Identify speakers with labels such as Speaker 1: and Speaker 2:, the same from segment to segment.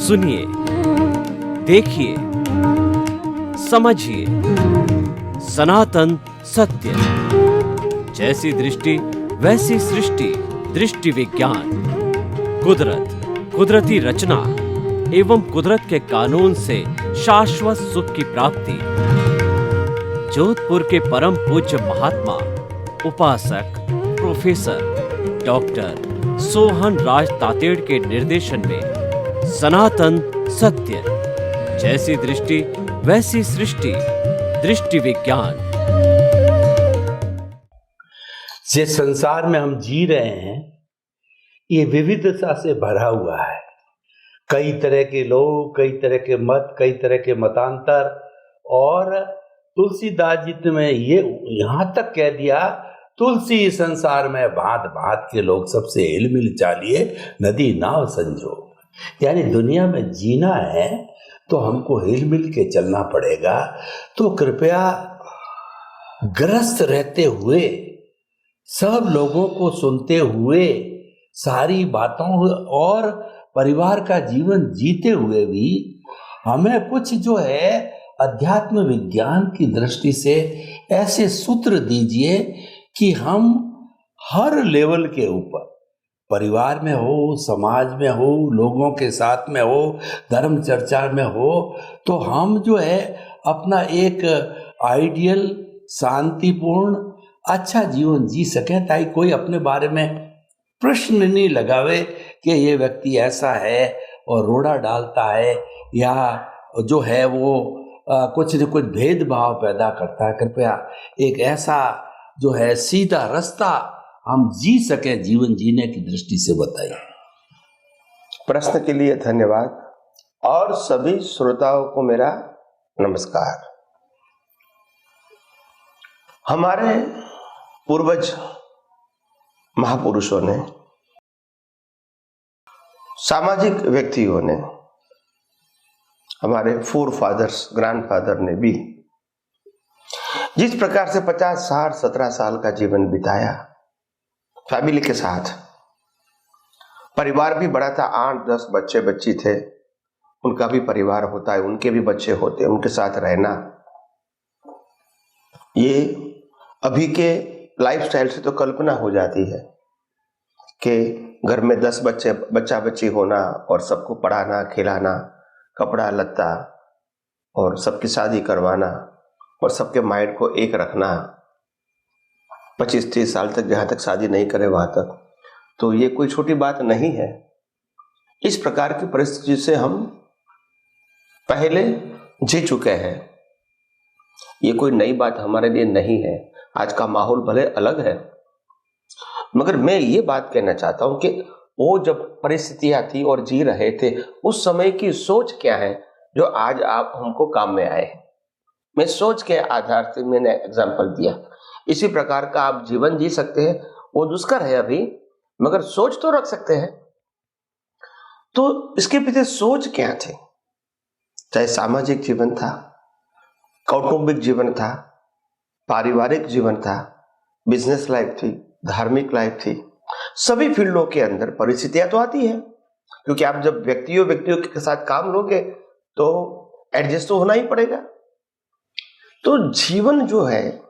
Speaker 1: सुनिए, देखिए, समझिए सनातन सत्य। जैसी दृष्टि वैसी सृष्टि, दृष्टि विज्ञान। कुदरत, कुदरती रचना एवं कुदरत के कानून से शाश्वत सुख की प्राप्ति। जोधपुर के परम पूज्य महात्मा उपासक प्रोफेसर डॉक्टर सोहन राज तातेड़ के निर्देशन में सनातन सत्य। जैसी दृष्टि वैसी सृष्टि, दृष्टि विज्ञान।
Speaker 2: जिस संसार में हम जी रहे हैं ये विविधता से भरा हुआ है। कई तरह के लोग, कई तरह के मत, कई तरह के मतांतर। और तुलसीदास जी ने ये यहाँ तक कह दिया, तुलसी संसार में भांत भांत के लोग, सबसे हिलमिल चालिए नदी नाव संजो। यानी दुनिया में जीना है तो हमको हिलमिल के चलना पड़ेगा। तो कृपया ग्रस्त रहते हुए, सब लोगों को सुनते हुए, सारी बातों और परिवार का जीवन जीते हुए भी हमें कुछ जो है अध्यात्म विज्ञान की दृष्टि से ऐसे सूत्र दीजिए कि हम हर लेवल के ऊपर, परिवार में हो, समाज में हो, लोगों के साथ में हो, धर्म चर्चा में हो, तो हम जो है अपना एक आइडियल, शांतिपूर्ण, अच्छा जीवन जी सकें, ताकि कोई अपने बारे में प्रश्न नहीं लगावे कि ये व्यक्ति ऐसा है और रोड़ा डालता है या जो है वो कुछ न कुछ भेदभाव पैदा करता है। कृपया एक ऐसा जो है सीधा रास्ता हम जी सके जीवन जीने की दृष्टि से बताइए।
Speaker 3: प्रश्न के लिए धन्यवाद और सभी श्रोताओं को मेरा नमस्कार। हमारे पूर्वज महापुरुषों ने, सामाजिक व्यक्तियों ने, हमारे फोरफादर्स, ग्रैंडफादर ने भी जिस प्रकार से 50, 60, 17 साल का जीवन बिताया फैमिली के साथ, परिवार भी बड़ा था, 8, 10 बच्चे बच्ची थे, उनका भी परिवार होता है, उनके भी बच्चे होते हैं, उनके साथ रहना, ये अभी के लाइफस्टाइल से तो कल्पना हो जाती है कि घर में 10 बच्चा बच्ची होना और सबको पढ़ाना, खिलाना, कपड़ा लत्ता और सबकी शादी करवाना और सबके माइंड को एक रखना, 25-30 साल तक, जहाँ तक शादी नहीं करे वहाँ तक, तो ये कोई छोटी बात नहीं है। इस प्रकार की परिस्थिति से हम पहले जी चुके हैं, ये कोई नई बात हमारे लिए नहीं है। आज का माहौल भले अलग है, मगर मैं ये बात कहना चाहता हूं कि वो जब परिस्थितियां थी और जी रहे थे, उस समय की सोच क्या है जो आज आप हमको काम में आए। मैं सोच के आधार से मैंने एग्जाम्पल दिया। इसी प्रकार का आप जीवन जी सकते हैं। वो दुष्कर है अभी, मगर सोच तो रख सकते हैं। तो इसके पीछे सोच क्या थी? चाहे सामाजिक जीवन था, कौटुंबिक जीवन था, पारिवारिक जीवन था, बिजनेस लाइफ थी, धार्मिक लाइफ थी, सभी फील्डों के अंदर परिस्थितियां तो आती है, क्योंकि आप जब व्यक्तियों के साथ काम लोगे तो एडजस्ट तो होना ही पड़ेगा। तो जीवन जो है,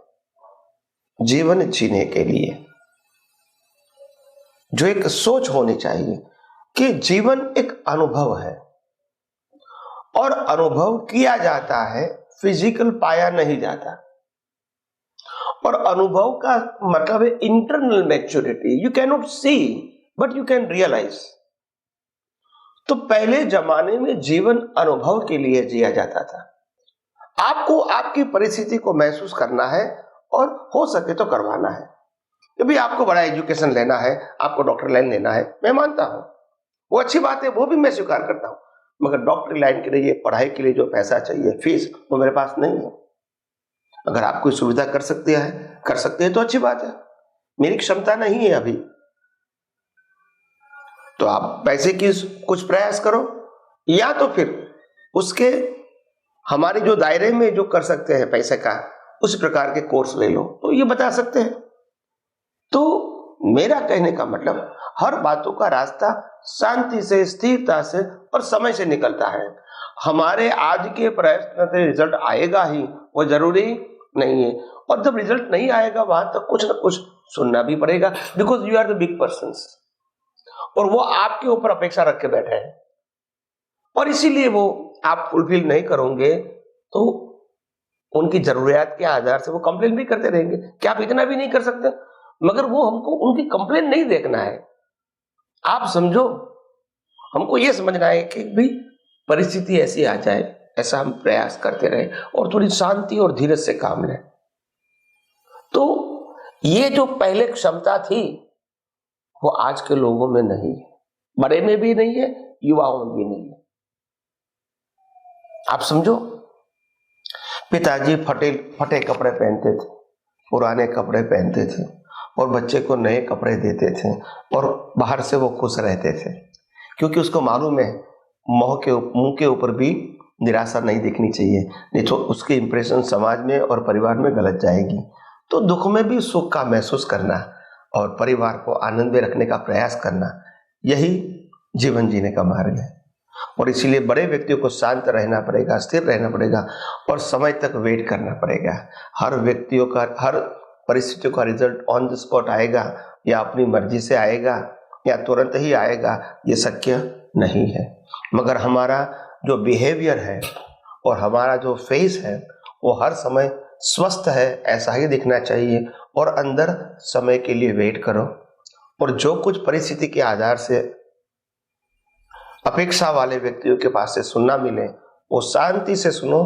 Speaker 3: जीवन जीने के लिए जो एक सोच होनी चाहिए कि जीवन एक अनुभव है और अनुभव किया जाता है, फिजिकल पाया नहीं जाता। और अनुभव का मतलब है internal maturity. You can not see but you can realise. तो पहले जमाने में जीवन अनुभव के लिए जिया जाता था। आपको आपकी परिस्थिति को महसूस करना है और हो सके तो करवाना है। कभी आपको बड़ा एजुकेशन लेना है, आपको डॉक्टर लाइन लेना है, मैं मानता हूं वो अच्छी बात है, वो भी मैं स्वीकार करता हूं, मगर डॉक्टरी लाइन के लिए, पढ़ाई के लिए जो पैसा चाहिए, फीस, वो मेरे पास नहीं है। अगर आप कोई सुविधा कर सकते हैं तो अच्छी बात है। मेरी क्षमता नहीं है अभी, तो आप पैसे की कुछ प्रयास करो, या तो फिर उसके हमारे जो दायरे में जो कर सकते हैं पैसे का, उस प्रकार के कोर्स ले लो, तो ये बता सकते हैं। तो मेरा कहने का मतलब, हर बातों का रास्ता शांति से, स्थिरता से और समय से निकलता है। हमारे आज के प्रयत्न से रिजल्ट आएगा ही वो जरूरी नहीं है, और जब रिजल्ट नहीं आएगा वहां तक कुछ ना कुछ सुनना भी पड़ेगा, because you are the big persons, और वो आपके ऊपर अपेक्षा रख के बैठे हैं, और इसीलिए वो आप फुलफिल नहीं करोगे तो उनकी जरूरियात के आधार से वो कंप्लेन भी करते रहेंगे कि आप इतना भी नहीं कर सकते, मगर वो हमको उनकी कंप्लेन नहीं देखना है। आप समझो, हमको ये समझना है कि भाई परिस्थिति ऐसी आ जाए, ऐसा हम प्रयास करते रहे और थोड़ी शांति और धीरज से काम लें। तो ये जो पहले क्षमता थी वो आज के लोगों में नहीं है, बड़े में भी नहीं है, युवाओं में भी नहीं है। आप समझो, पिताजी फटे कपड़े पहनते थे, पुराने कपड़े पहनते थे और बच्चे को नए कपड़े देते थे, और बाहर से वो खुश रहते थे, क्योंकि उसको मालूम है मुंह के ऊपर भी निराशा नहीं दिखनी चाहिए, नहीं तो उसकी इंप्रेशन समाज में और परिवार में गलत जाएगी। तो दुख में भी सुख का महसूस करना और परिवार को आनंद में रखने का प्रयास करना, यही जीवन जीने का मार्ग है। और इसीलिए बड़े व्यक्तियों को शांत रहना पड़ेगा, स्थिर रहना पड़ेगा और समय तक वेट करना पड़ेगा। हर व्यक्तियों का, हर परिस्थितियों का रिजल्ट ऑन द स्पॉट आएगा या अपनी मर्जी से आएगा या तुरंत ही आएगा, ये शक्य नहीं है। मगर हमारा जो बिहेवियर है और हमारा जो फेस है वो हर समय स्वस्थ है ऐसा ही दिखना चाहिए, और अंदर समय के लिए वेट करो, और जो कुछ परिस्थिति के आधार से अपेक्षा वाले व्यक्तियों के पास से सुनना मिले वो शांति से सुनो,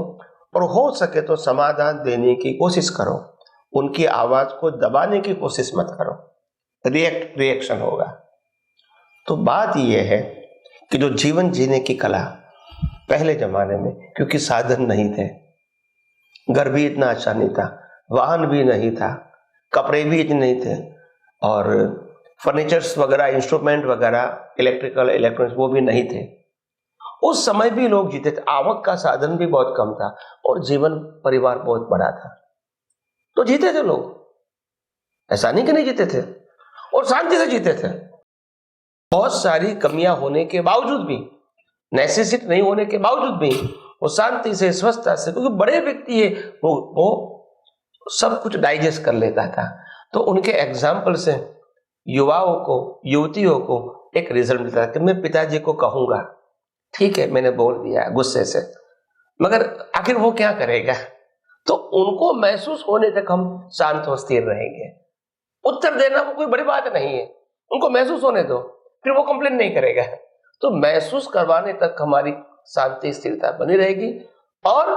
Speaker 3: और हो सके तो समाधान देने की कोशिश करो, उनकी आवाज को दबाने की कोशिश मत करो, रिएक्शन होगा। तो बात यह है कि जो जीवन जीने की कला पहले जमाने में, क्योंकि साधन नहीं थे, घर भी इतना अच्छा नहीं था, वाहन भी नहीं था, कपड़े भी इतने नहीं थे, और फर्नीचर्स वगैरह, इंस्ट्रूमेंट वगैरह, इलेक्ट्रॉनिक्स वो भी नहीं थे। उस समय भी लोग जीते थे, आवक का साधन भी बहुत कम था और जीवन परिवार बहुत बड़ा था, तो जीते थे लोग, ऐसा नहीं कि नहीं जीते थे, और शांति से जीते थे। बहुत सारी कमियां होने के बावजूद भी, नेसेसिटी नहीं होने के बावजूद भी वो शांति से, स्वस्थता से, क्योंकि बड़े व्यक्ति है वो सब कुछ डाइजेस्ट कर लेता था। तो उनके एग्जाम्पल से युवाओं को, युवतियों को एक रिजल्ट मिलता है कि मैं पिताजी को कहूंगा, ठीक है मैंने बोल दिया गुस्से से, मगर आखिर वो क्या करेगा, तो उनको महसूस होने तक हम शांत और स्थिर रहेंगे। उत्तर देना वो कोई बड़ी बात नहीं है, उनको महसूस होने दो, फिर वो कंप्लेन नहीं करेगा। तो महसूस करवाने तक हमारी शांति, स्थिरता बनी रहेगी, और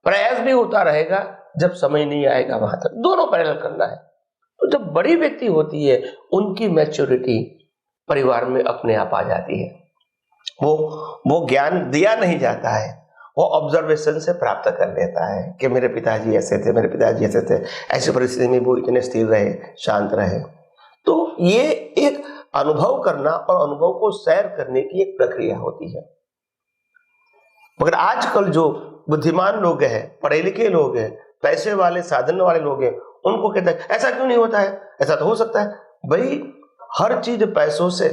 Speaker 3: प्रयास भी होता रहेगा जब समय नहीं आएगा वहां तक, दोनों पैरेलल करना है। तो जब बड़ी व्यक्ति होती है उनकी मैच्योरिटी परिवार में अपने आप आ जाती है, वो ज्ञान दिया नहीं जाता है, वो ऑब्जर्वेशन से प्राप्त कर लेता है कि मेरे पिताजी ऐसे थे, मेरे पिताजी ऐसे थे, ऐसी परिस्थिति में वो इतने स्थिर रहे, शांत रहे। तो ये एक अनुभव करना और अनुभव को शेयर करने की एक प्रक्रिया होती है। मगर आजकल जो बुद्धिमान लोग हैं, पढ़े लिखे लोग हैं, पैसे वाले, साधन वाले लोग हैं, उनको कहते हैं ऐसा क्यों नहीं होता है, ऐसा तो हो सकता है। भाई हर चीज पैसों से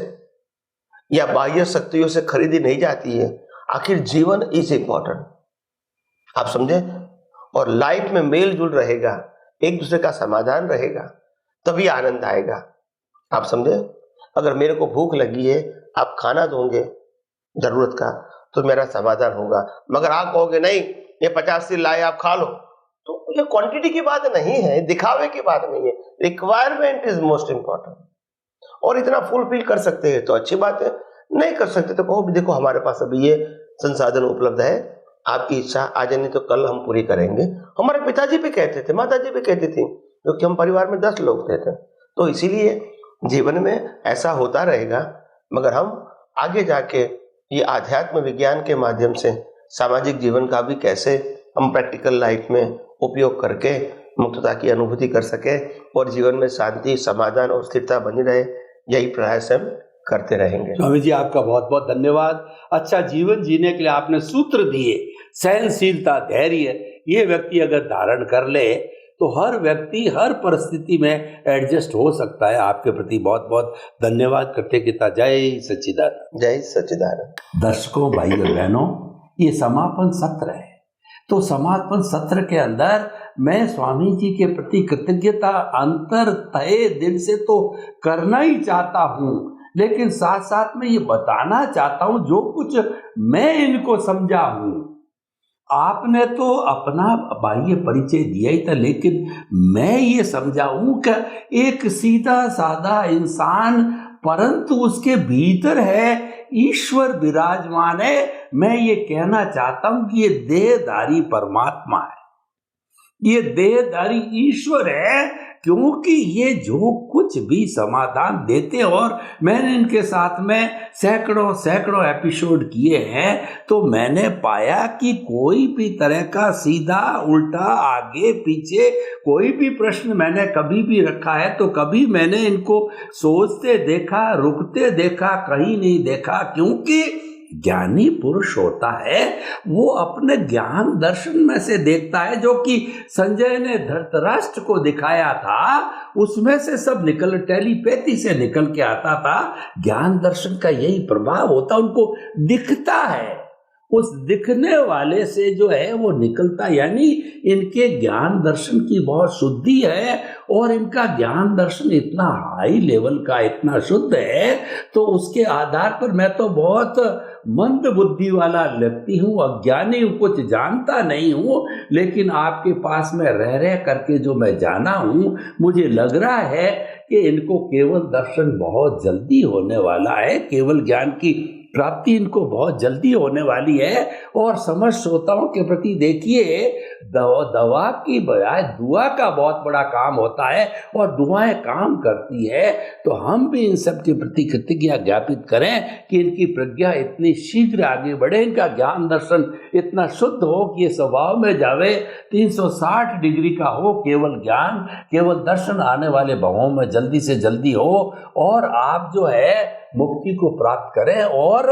Speaker 3: या बाह्य शक्तियों से खरीदी नहीं जाती है, आखिर जीवन इज इंपॉर्टेंट, आप समझे। और लाइफ में मेल जुल रहेगा, एक दूसरे का समाधान रहेगा, तभी आनंद आएगा, आप समझे। अगर मेरे को भूख लगी है, आप खाना दोगे जरूरत का, तो मेरा समाधान होगा। मगर आप कहोगे नहीं ये 50 लाए आप खा लो, तो ये क्वांटिटी की बात नहीं है, दिखावे की बात नहीं है, रिक्वायरमेंट इज मोस्ट इंपॉर्टेंट। और इतना फुलफिल कर सकते हैं तो अच्छी बात है, नहीं कर सकते तो कहो देखो हमारे पास अभी ये संसाधन उपलब्ध है, आपकी इच्छा आज नहीं तो कल हम पूरी करेंगे। हमारे पिताजी भी कहते थे, माताजी भी कहती थी, क्योंकि हम परिवार में 10 लोग थे। तो इसीलिए जीवन में ऐसा होता रहेगा, मगर हम आगे जाके ये आध्यात्म विज्ञान के माध्यम से सामाजिक जीवन का भी कैसे हम प्रैक्टिकल लाइफ में उपयोग करके मुक्तता की अनुभूति कर सके और जीवन में शांति, समाधान और स्थिरता बनी रहे, यही प्रयास हम करते रहेंगे।
Speaker 2: स्वामी जी आपका बहुत बहुत धन्यवाद। अच्छा जीवन जीने के लिए आपने सूत्र दिए, सहनशीलता, धैर्य, ये व्यक्ति अगर धारण कर ले तो हर व्यक्ति हर परिस्थिति में एडजस्ट हो सकता है। आपके प्रति बहुत बहुत धन्यवाद करते गीता। जय सच्चिदानंद।
Speaker 3: जय सच्चिदानंद।
Speaker 2: दर्शकों, भाई और बहनों, ये समापन सत्र है। तो समापन सत्र के अंदर मैं स्वामी जी के प्रति कृतज्ञता अंतर तय दिल से तो करना ही चाहता हूँ, लेकिन साथ साथ में ये बताना चाहता हूँ जो कुछ मैं इनको समझा हूँ। आपने तो अपना बाह्य परिचय दिया ही था, लेकिन मैं ये समझा हूँ कि एक सीधा साधा इंसान, परंतु उसके भीतर है ईश्वर विराजमान है। मैं ये कहना चाहता हूं कि ये देहधारी परमात्मा है, ये देहधारी ईश्वर है, क्योंकि ये जो कुछ भी समाधान देते, और मैंने इनके साथ में सैकड़ों एपिसोड किए हैं, तो मैंने पाया कि कोई भी तरह का सीधा उल्टा आगे पीछे कोई भी प्रश्न मैंने कभी भी रखा है तो कभी मैंने इनको सोचते देखा, रुकते देखा, कहीं नहीं देखा। क्योंकि ज्ञानी पुरुष होता है वो अपने ज्ञान दर्शन में से देखता है, जो कि संजय ने धृतराष्ट्र को दिखाया था, उसमें से सब निकल, टेलीपैथी से निकल के आता था। ज्ञान दर्शन का यही प्रभाव होता, उनको दिखता है, उस दिखने वाले से जो है वो निकलता, यानी इनके ज्ञान दर्शन की बहुत शुद्धि है, और इनका ज्ञान दर्शन इतना हाई लेवल का, इतना शुद्ध है, तो उसके आधार पर मैं तो बहुत मंद बुद्धि वाला व्यक्ति हूँ, अज्ञानी हूँ, कुछ जानता नहीं हूँ, लेकिन आपके पास में रह करके जो मैं जाना हूँ, मुझे लग रहा है कि इनको केवल दर्शन बहुत जल्दी होने वाला है, केवल ज्ञान की प्राप्ति इनको बहुत जल्दी होने वाली है। और समझ श्रोताओं के प्रति देखिए, दवा की बजाय दुआ का बहुत बड़ा काम होता है, और दुआएं काम करती है। तो हम भी इन सब के प्रति कृतज्ञता ज्ञापित करें कि इनकी प्रज्ञा इतनी शीघ्र आगे बढ़े, इनका ज्ञान दर्शन इतना शुद्ध हो कि ये स्वभाव में जावे, 360 डिग्री का हो, केवल ज्ञान, केवल दर्शन आने वाले भावों में जल्दी से जल्दी हो, और आप जो है मुक्ति को प्राप्त करें। और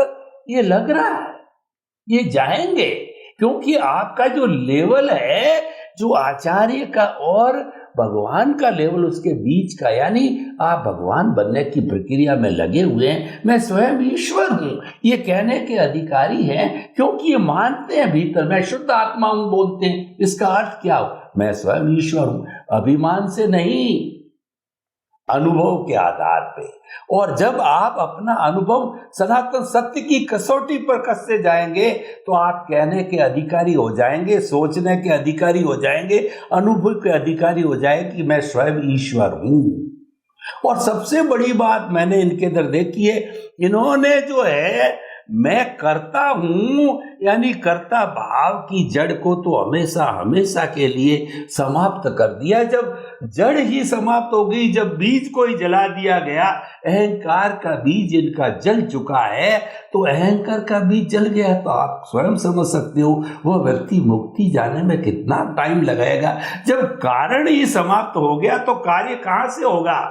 Speaker 2: ये लग रहा है ये जाएंगे, क्योंकि आपका जो लेवल है, जो आचार्य का और भगवान का लेवल, उसके बीच का, यानी आप भगवान बनने की प्रक्रिया में लगे हुए हैं। मैं स्वयं ईश्वर हूँ ये कहने के अधिकारी हैं, क्योंकि ये मानते हैं भीतर मैं शुद्ध आत्मा हूँ, बोलते हैं। इसका अर्थ क्या हो? मैं स्वयं ईश्वर हूँ, अभिमान से नहीं, अनुभव के आधार पे। और जब आप अपना अनुभव सनातन सत्य की कसौटी पर कसते जाएंगे, तो आप कहने के अधिकारी हो जाएंगे, सोचने के अधिकारी हो जाएंगे, अनुभव के अधिकारी हो जाएंगे कि मैं स्वयं ईश्वर हूं। और सबसे बड़ी बात मैंने इनके अंदर देखी है, इन्होंने जो है मैं करता हूं, यानी कर्ता भाव की जड़ को तो हमेशा हमेशा के लिए समाप्त कर दिया। जब जड़ ही समाप्त हो गई, जब बीज को ही जला दिया गया, अहंकार का बीज इनका जल चुका है, तो अहंकार का बीज जल गया, तो आप स्वयं समझ सकते हो वह व्यक्ति मुक्ति जाने में कितना टाइम लगाएगा। जब कारण ही समाप्त हो गया तो कार्य कहां से होगा?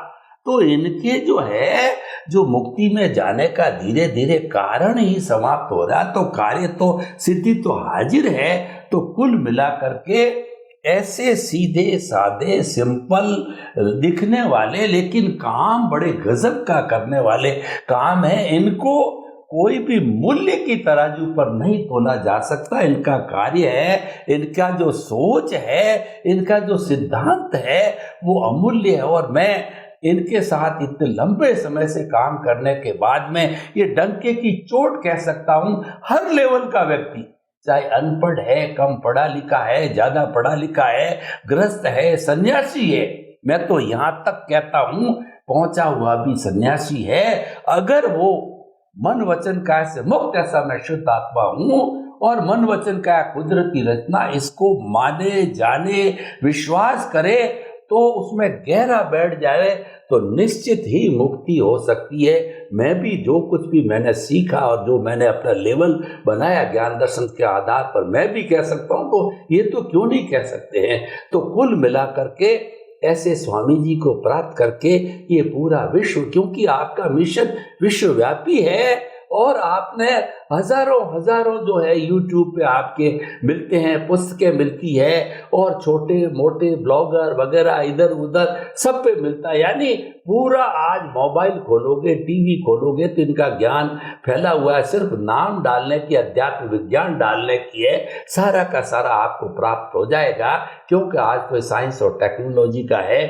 Speaker 2: तो इनके जो है, जो मुक्ति में जाने का धीरे धीरे कारण ही समाप्त हो रहा, तो कार्य तो सिद्धि तो हाजिर है। तो कुल मिला करके ऐसे सीधे साधे सिंपल दिखने वाले, लेकिन काम बड़े गजब का करने वाले काम है। इनको कोई भी मूल्य की तराजू पर नहीं तोला जा सकता। इनका कार्य है, इनका जो सोच है, इनका जो सिद्धांत है, वो अमूल्य है। और मैं इनके साथ इतने लंबे समय से काम करने के बाद में ये डंके की चोट कह सकता हूं, हर लेवल का व्यक्ति, चाहे अनपढ़ है, कम पढ़ा लिखा है, ज्यादा पढ़ा लिखा है, गृहस्थ है, सन्यासी है, मैं तो यहां तक कहता हूं पहुंचा हुआ भी सन्यासी है, अगर वो मन वचन काया से मुक्त, ऐसा मैं शुद्ध आत्मा हूं, और मन वचन काया कुदरती रचना, इसको माने, जाने, विश्वास करे, तो उसमें गहरा बैठ जाए, तो निश्चित ही मुक्ति हो सकती है। मैं भी जो कुछ भी मैंने सीखा और जो मैंने अपना लेवल बनाया ज्ञान दर्शन के आधार पर, मैं भी कह सकता हूं, तो ये तो क्यों नहीं कह सकते हैं। तो कुल मिला करके ऐसे स्वामी जी को प्राप्त करके ये पूरा विश्व, क्योंकि आपका मिशन विश्वव्यापी है, और आपने हजारों हजारों जो है यूट्यूब पे आपके मिलते हैं, पुस्तकें मिलती है, और छोटे मोटे ब्लॉगर वगैरह इधर उधर सब पे मिलता है। यानी पूरा आज मोबाइल खोलोगे, टीवी खोलोगे तो इनका ज्ञान फैला हुआ है। सिर्फ नाम डालने की, अध्यात्म विज्ञान डालने की है, सारा का सारा आपको प्राप्त हो जाएगा, क्योंकि आज तो साइंस और टेक्नोलॉजी का है।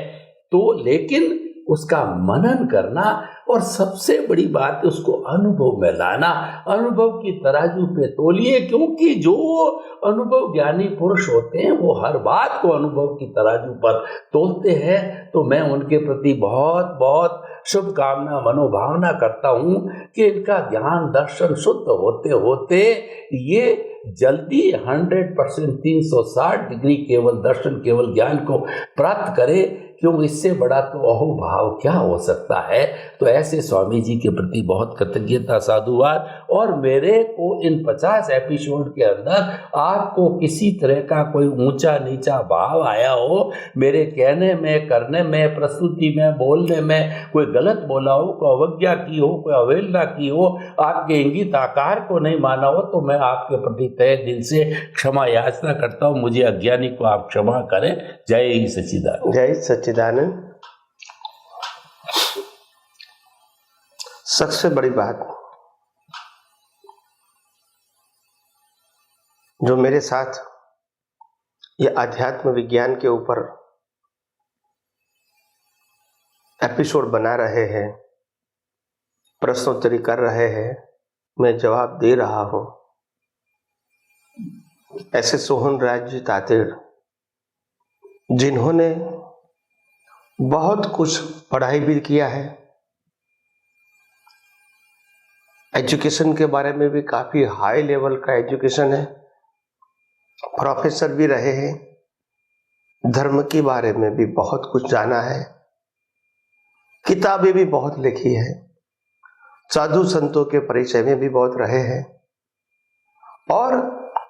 Speaker 2: तो लेकिन उसका मनन करना, और सबसे बड़ी बात है उसको अनुभव में लाना। अनुभव की तराजू पे तोलिए, क्योंकि जो अनुभव ज्ञानी पुरुष होते हैं वो हर बात को अनुभव की तराजू पर तोलते हैं। तो मैं उनके प्रति बहुत बहुत शुभकामना मनोभावना करता हूँ कि इनका ज्ञान दर्शन शुद्ध होते होते ये जल्दी 100% 360 डिग्री केवल दर्शन केवल ज्ञान को प्राप्त करे, क्यों इससे बड़ा तो अहोभाव क्या हो सकता है। तो ऐसे स्वामी जी के प्रति बहुत कृतज्ञता साधुवाद। और मेरे को इन 50 एपिसोड के अंदर आपको किसी तरह का कोई ऊंचा नीचा भाव आया हो, मेरे कहने में, करने में, प्रस्तुति में, बोलने में कोई गलत बोला हो, कोई अवज्ञा की हो, कोई अवहेलना की हो, आपके इंगित आकार को नहीं माना हो, तो मैं आपके प्रति तहे दिल से क्षमा याचना करता हूँ। मुझे अज्ञानी को आप क्षमा करें। जय ही सच्चिदानंद।
Speaker 3: जय सच्चिदानंद। सबसे बड़ी बात जो मेरे साथ ये अध्यात्म विज्ञान के ऊपर एपिसोड बना रहे हैं, प्रश्नोत्तरी कर रहे हैं, मैं जवाब दे रहा हूं, ऐसे सोहन राज जी तातेड़, जिन्होंने बहुत कुछ पढ़ाई भी किया है, एजुकेशन के बारे में भी काफी हाई लेवल का एजुकेशन है, प्रोफेसर भी रहे हैं, धर्म के बारे में भी बहुत कुछ जाना है, किताबें भी बहुत लिखी है, साधु संतों के परिचय में भी बहुत रहे हैं, और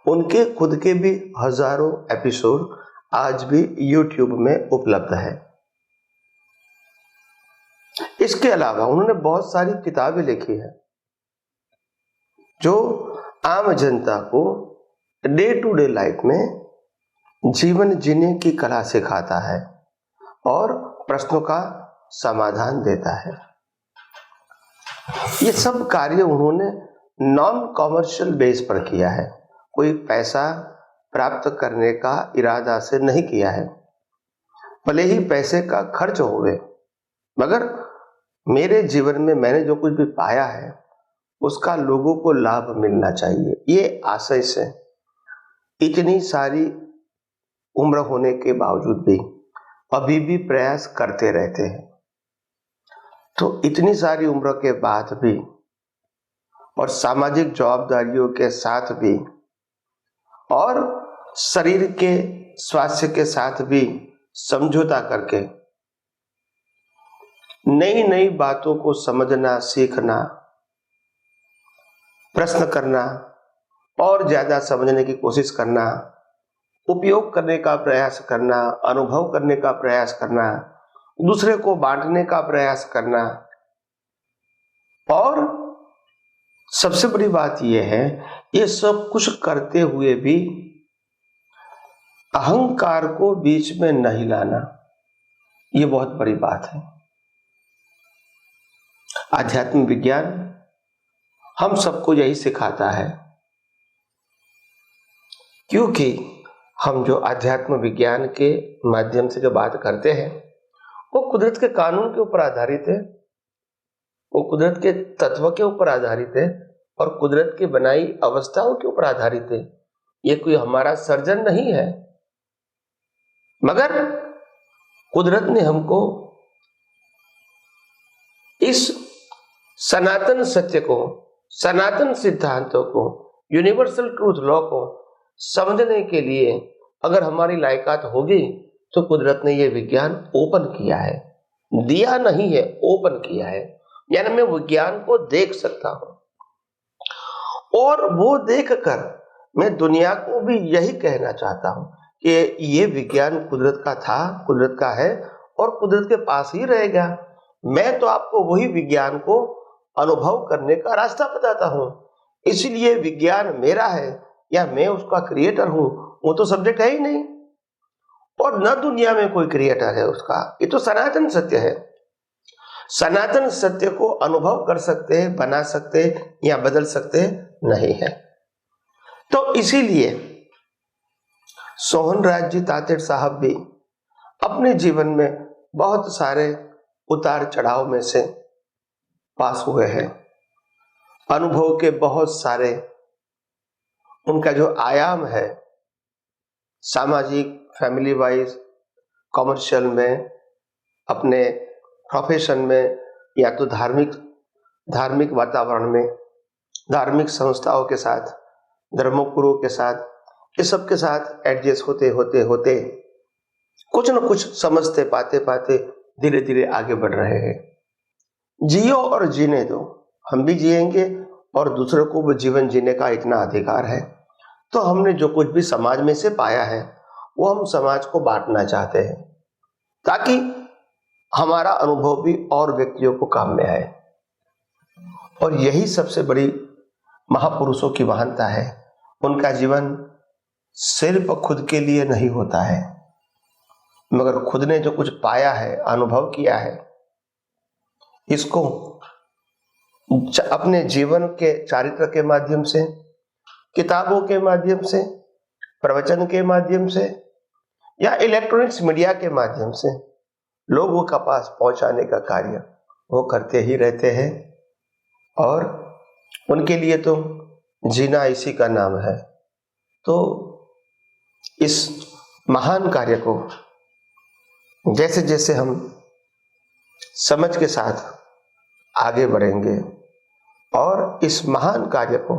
Speaker 3: उनके खुद के भी हजारों एपिसोड आज भी YouTube में उपलब्ध है। इसके अलावा उन्होंने बहुत सारी किताबें लिखी है जो आम जनता को डे टू डे लाइफ में जीवन जीने की कला सिखाता है और प्रश्नों का समाधान देता है। ये सब कार्य उन्होंने नॉन कॉमर्शियल बेस पर किया है, कोई पैसा प्राप्त करने का इरादा से नहीं किया है, भले ही पैसे का खर्च होवे, मगर मेरे जीवन में मैंने जो कुछ भी पाया है उसका लोगों को लाभ मिलना चाहिए, ये आशय से इतनी सारी उम्र होने के बावजूद भी अभी भी प्रयास करते रहते हैं। तो इतनी सारी उम्र के बाद भी और सामाजिक जवाबदारियों के साथ भी और शरीर के स्वास्थ्य के साथ भी समझौता करके नई नई बातों को समझना, सीखना, प्रश्न करना और ज्यादा समझने की कोशिश करना, उपयोग करने का प्रयास करना, अनुभव करने का प्रयास करना, दूसरे को बांटने का प्रयास करना, और सबसे बड़ी बात यह है, ये सब कुछ करते हुए भी अहंकार को बीच में नहीं लाना, ये बहुत बड़ी बात है। आध्यात्म विज्ञान हम सबको यही सिखाता है, क्योंकि हम जो आध्यात्म विज्ञान के माध्यम से जो बात करते हैं वो कुदरत के कानून के ऊपर आधारित है, वो कुदरत के तत्व के ऊपर आधारित है और कुदरत की बनाई अवस्थाओं के ऊपर आधारित है। ये कोई हमारा सर्जन नहीं है, मगर कुदरत ने हमको इस सनातन सत्य को, सनातन सिद्धांतों को, यूनिवर्सल ट्रूथ लॉ को समझने के लिए अगर हमारी लायकात होगी तो कुदरत ने यह विज्ञान ओपन किया है, दिया नहीं है, ओपन किया है। यानी मैं विज्ञान को देख सकता हूं और वो देखकर मैं दुनिया को भी यही कहना चाहता हूं कि ये विज्ञान कुदरत का था, कुदरत का है और कुदरत के पास ही रहेगा। मैं तो आपको वही विज्ञान को अनुभव करने का रास्ता बताता हूं। इसलिए विज्ञान मेरा है या मैं उसका क्रिएटर हूं, वो तो सब्जेक्ट है ही नहीं, और न दुनिया में कोई क्रिएटर है उसका। ये तो सनातन सत्य है। सनातन सत्य को अनुभव कर सकते हैं, बना सकते हैं या बदल सकते नहीं है। तो इसीलिए सोहनराज जी तातेड़ साहब भी अपने जीवन में बहुत सारे उतार चढ़ाव में से पास हुए हैं। अनुभव के बहुत सारे उनका जो आयाम है, सामाजिक, फैमिली वाइज, कॉमर्शियल में, अपने प्रोफेशन में, या तो धार्मिक वातावरण में, धार्मिक संस्थाओं के साथ, धर्मगुरुओं के साथ, ये सब के साथ एडजस्ट होते होते होते कुछ न कुछ समझते पाते पाते धीरे धीरे आगे बढ़ रहे हैं। जियो और जीने दो, हम भी जिएंगे और दूसरों को भी जीवन जीने का इतना अधिकार है। तो हमने जो कुछ भी समाज में से पाया है वो हम समाज को बांटना चाहते हैं, ताकि हमारा अनुभव भी और व्यक्तियों को काम में आए। और यही सबसे बड़ी महापुरुषों की महानता है। उनका जीवन सिर्फ खुद के लिए नहीं होता है, मगर खुद ने जो कुछ पाया है, अनुभव किया है, इसको अपने जीवन के चारित्र के माध्यम से, किताबों के माध्यम से, प्रवचन के माध्यम से, या इलेक्ट्रॉनिक्स मीडिया के माध्यम से लोगों के पास पहुंचाने का कार्य वो करते ही रहते हैं। और उनके लिए तो जीना इसी का नाम है। तो इस महान कार्य को जैसे जैसे हम समझ के साथ आगे बढ़ेंगे और इस महान कार्य को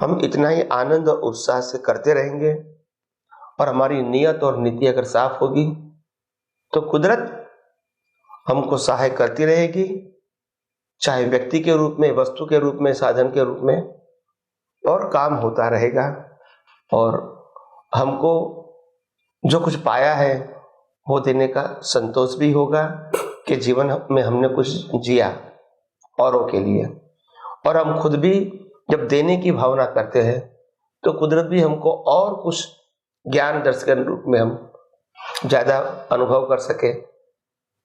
Speaker 3: हम इतना ही आनंद और उत्साह से करते रहेंगे, और हमारी नियत और नीति अगर साफ होगी तो कुदरत हमको सहाय करती रहेगी, चाहे व्यक्ति के रूप में, वस्तु के रूप में, साधन के रूप में, और काम होता रहेगा। और हमको जो कुछ पाया है वो देने का संतोष भी होगा कि जीवन में हमने कुछ जिया औरों के लिए। और हम खुद भी जब देने की भावना करते हैं तो कुदरत भी हमको और कुछ ज्ञान दर्शन रूप में हम ज्यादा अनुभव कर सके,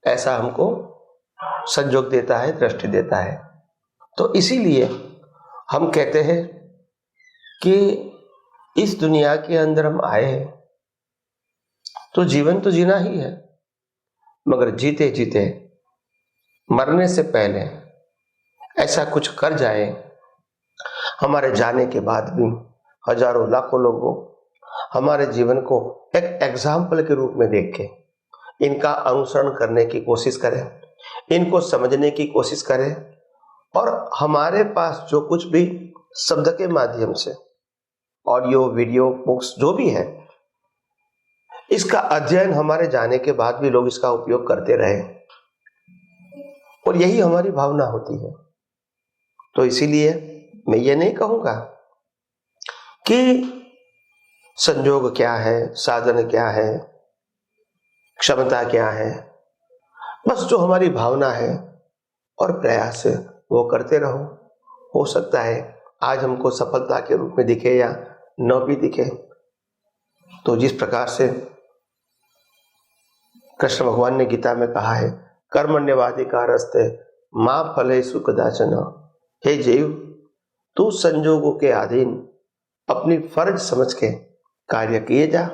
Speaker 3: ऐसा हमको संयोग देता है, दृष्टि देता है। तो इसीलिए हम कहते हैं कि इस दुनिया के अंदर हम आए हैं तो जीवन तो जीना ही है, मगर जीते जीते मरने से पहले ऐसा कुछ कर जाए, हमारे जाने के बाद भी हजारों लाखों लोगों हमारे जीवन को एक एग्जाम्पल के रूप में देख के इनका अनुसरण करने की कोशिश करें, इनको समझने की कोशिश करें, और हमारे पास जो कुछ भी शब्द के माध्यम से, ऑडियो, वीडियो, बुक्स जो भी है, इसका अध्ययन हमारे जाने के बाद भी लोग इसका उपयोग करते रहे, और यही हमारी भावना होती है। तो इसीलिए मैं ये नहीं कहूंगा कि संयोग क्या है, साधन क्या है, क्षमता क्या है, बस जो हमारी भावना है और प्रयास है वो करते रहो। हो सकता है आज हमको सफलता के रूप में दिखे या न भी दिखे। तो जिस प्रकार से कृष्ण भगवान ने गीता में कहा है, कर्मण्यवाधिकारस्ते मां फलेषु कदाचन, हे जीव तू संजोगों के अधीन अपनी फर्ज समझ के कार्य किए जा,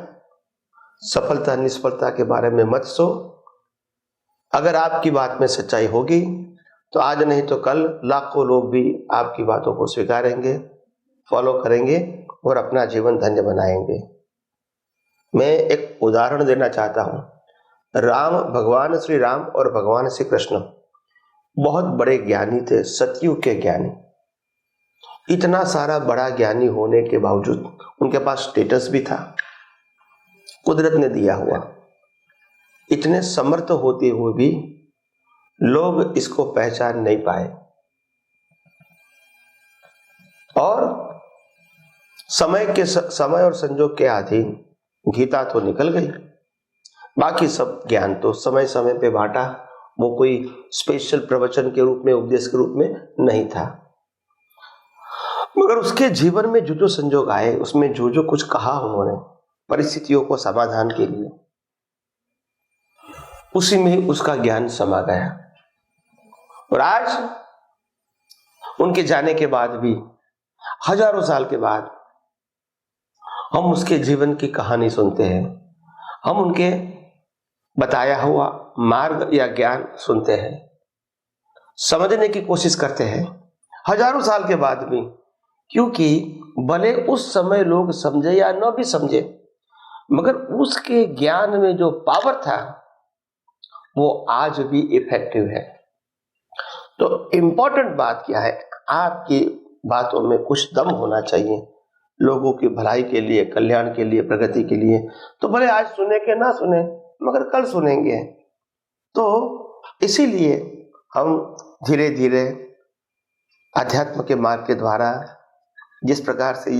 Speaker 3: सफलता निष्फलता के बारे में मत सो। अगर आपकी बात में सच्चाई होगी तो आज नहीं तो कल लाखों लोग भी आपकी बातों को स्वीकारेंगे, फॉलो करेंगे और अपना जीवन धन्य बनाएंगे। मैं एक उदाहरण देना चाहता हूं। भगवान श्री राम और भगवान श्री कृष्ण बहुत बड़े ज्ञानी थे, सतयुग के ज्ञानी। इतना सारा बड़ा ज्ञानी होने के बावजूद उनके पास स्टेटस भी था, कुदरत ने दिया हुआ। इतने समर्थ होते हुए भी लोग इसको पहचान नहीं पाए, और समय और संजोग के अधीन गीता तो निकल गई, बाकी सब ज्ञान तो समय समय पे बांटा वो कोई स्पेशल प्रवचन के रूप में, उपदेश के रूप में नहीं था। मगर उसके जीवन में जो जो संजोग आए, उसमें जो जो कुछ कहा उन्होंने परिस्थितियों को समाधान के लिए, उसी में उसका ज्ञान समा गया। और आज उनके जाने के बाद भी, हजारों साल के बाद, हम उसके जीवन की कहानी सुनते हैं, हम उनके बताया हुआ मार्ग या ज्ञान सुनते हैं, समझने की कोशिश करते हैं हजारों साल के बाद भी। क्योंकि भले उस समय लोग समझे या न भी समझे, मगर उसके ज्ञान में जो पावर था वो आज भी इफेक्टिव है। तो इंपॉर्टेंट बात क्या है, आपकी बातों में कुछ दम होना चाहिए, लोगों की भलाई के लिए, कल्याण के लिए, प्रगति के लिए। तो भले आज सुने के ना सुने, मगर कल सुनेंगे। तो इसीलिए हम धीरे धीरे अध्यात्म के मार्ग के द्वारा, जिस प्रकार से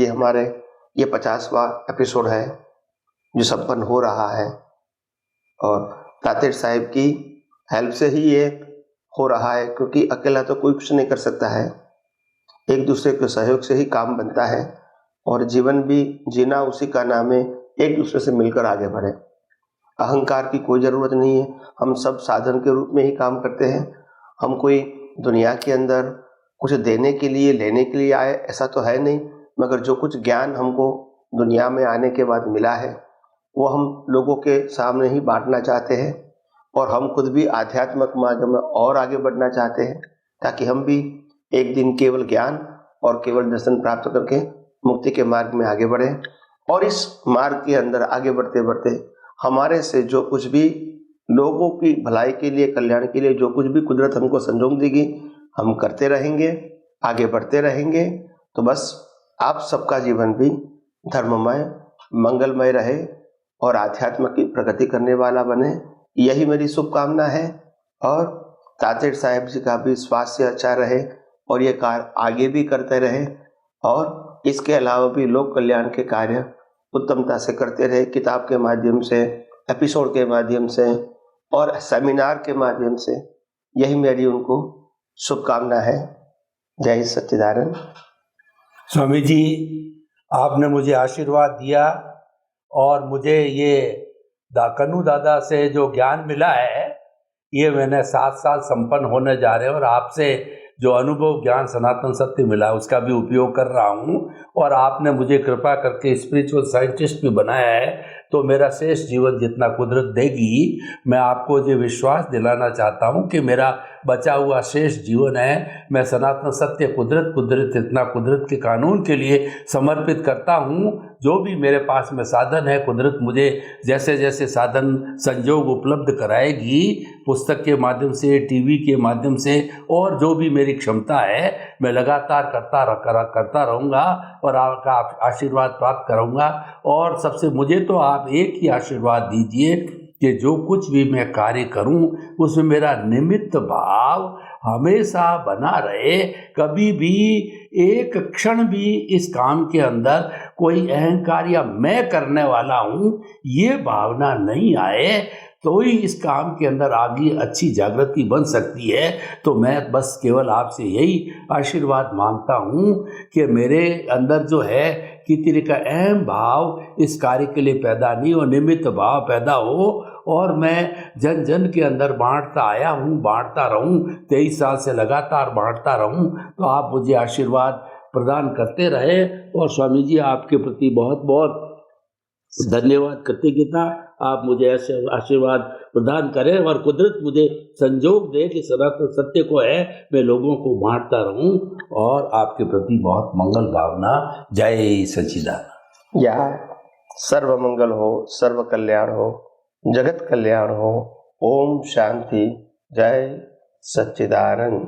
Speaker 3: ये 50वां एपिसोड है जो संपन्न हो रहा है, और तातेड़ साहिब की हेल्प से ही ये हो रहा है, क्योंकि अकेला तो कोई कुछ नहीं कर सकता है, एक दूसरे के सहयोग से ही काम बनता है। और जीवन भी जीना उसी का नाम है, एक दूसरे से मिलकर आगे बढ़े। अहंकार की कोई ज़रूरत नहीं है, हम सब साधन के रूप में ही काम करते हैं। हम कोई दुनिया के अंदर कुछ देने के लिए, लेने के लिए आए, ऐसा तो है नहीं। मगर जो कुछ ज्ञान हमको दुनिया में आने के बाद मिला है, वो हम लोगों के सामने ही बांटना चाहते हैं। और हम खुद भी आध्यात्मिक मार्ग में और आगे बढ़ना चाहते हैं, ताकि हम भी एक दिन केवल ज्ञान और केवल दर्शन प्राप्त करके मुक्ति के मार्ग में आगे बढ़ें। और इस मार्ग के अंदर आगे बढ़ते बढ़ते हमारे से जो कुछ भी लोगों की भलाई के लिए, कल्याण के लिए जो कुछ भी कुदरत हमको संजोग देगी, हम करते रहेंगे, आगे बढ़ते रहेंगे। तो बस आप सबका जीवन भी धर्ममय, मंगलमय रहे और आध्यात्म की प्रगति करने वाला बने, यही मेरी शुभकामना है। और तातेड़ साहिब जी का भी स्वास्थ्य अच्छा रहे और ये कार्य आगे भी करते रहे, और इसके अलावा भी लोक कल्याण के कार्य उत्तमता से करते रहे, किताब के माध्यम से, एपिसोड के माध्यम से और सेमिनार के माध्यम से। यही मेरी उनको शुभकामना है। जय सच्चिदानंद।
Speaker 2: स्वामी जी, आपने मुझे आशीर्वाद दिया और मुझे ये कन्नू दादा से जो ज्ञान मिला है, ये मैंने 7 साल संपन्न होने जा रहे हैं, और आपसे जो अनुभव ज्ञान सनातन सत्य मिला उसका भी उपयोग कर रहा हूँ। और आपने मुझे कृपा करके स्पिरिचुअल साइंटिस्ट भी बनाया है, तो मेरा शेष जीवन जितना कुदरत देगी, मैं आपको ये विश्वास दिलाना चाहता हूँ कि मेरा बचा हुआ शेष जीवन है, मैं सनातन सत्य, कुदरत इतना कुदरत के कानून के लिए समर्पित करता हूँ। जो भी मेरे पास में साधन है, कुदरत मुझे जैसे जैसे साधन संयोग उपलब्ध कराएगी, पुस्तक के माध्यम से, टीवी के माध्यम से, और जो भी मेरी क्षमता है, मैं लगातार करता रहूँगा और आपका आशीर्वाद प्राप्त करूँगा। और सबसे मुझे तो आप एक ही आशीर्वाद दीजिए कि जो कुछ भी मैं कार्य करूं, उसमें मेरा निमित्त भाव हमेशा बना रहे। कभी भी एक क्षण भी इस काम के अंदर कोई अहंकार या मैं करने वाला हूं, ये भावना नहीं आए, तो ही इस काम के अंदर आगे अच्छी जागृति बन सकती है। तो मैं बस केवल आपसे यही आशीर्वाद मांगता हूँ कि मेरे अंदर जो है किसी का अहम भाव इस कार्य के लिए पैदा नहीं हो, निमित्त भाव पैदा हो, और मैं जन जन के अंदर बांटता आया हूँ, बांटता रहूँ, 23 साल से लगातार बांटता रहूँ। तो आप मुझे आशीर्वाद प्रदान करते रहे। और स्वामी जी, आपके प्रति बहुत बहुत धन्यवाद, कृतज्ञता। आप मुझे ऐसे आशीर्वाद प्रदान करें और कुदरत मुझे संजोग दे कि सनातन सत्य को है मैं लोगों को बांटता रहूं। और आपके प्रति बहुत मंगल भावना। जय सच्चिदानंद।
Speaker 3: या सर्व मंगल हो, सर्व कल्याण हो, जगत कल्याण हो। ओम शांति। जय सच्चिदानंद।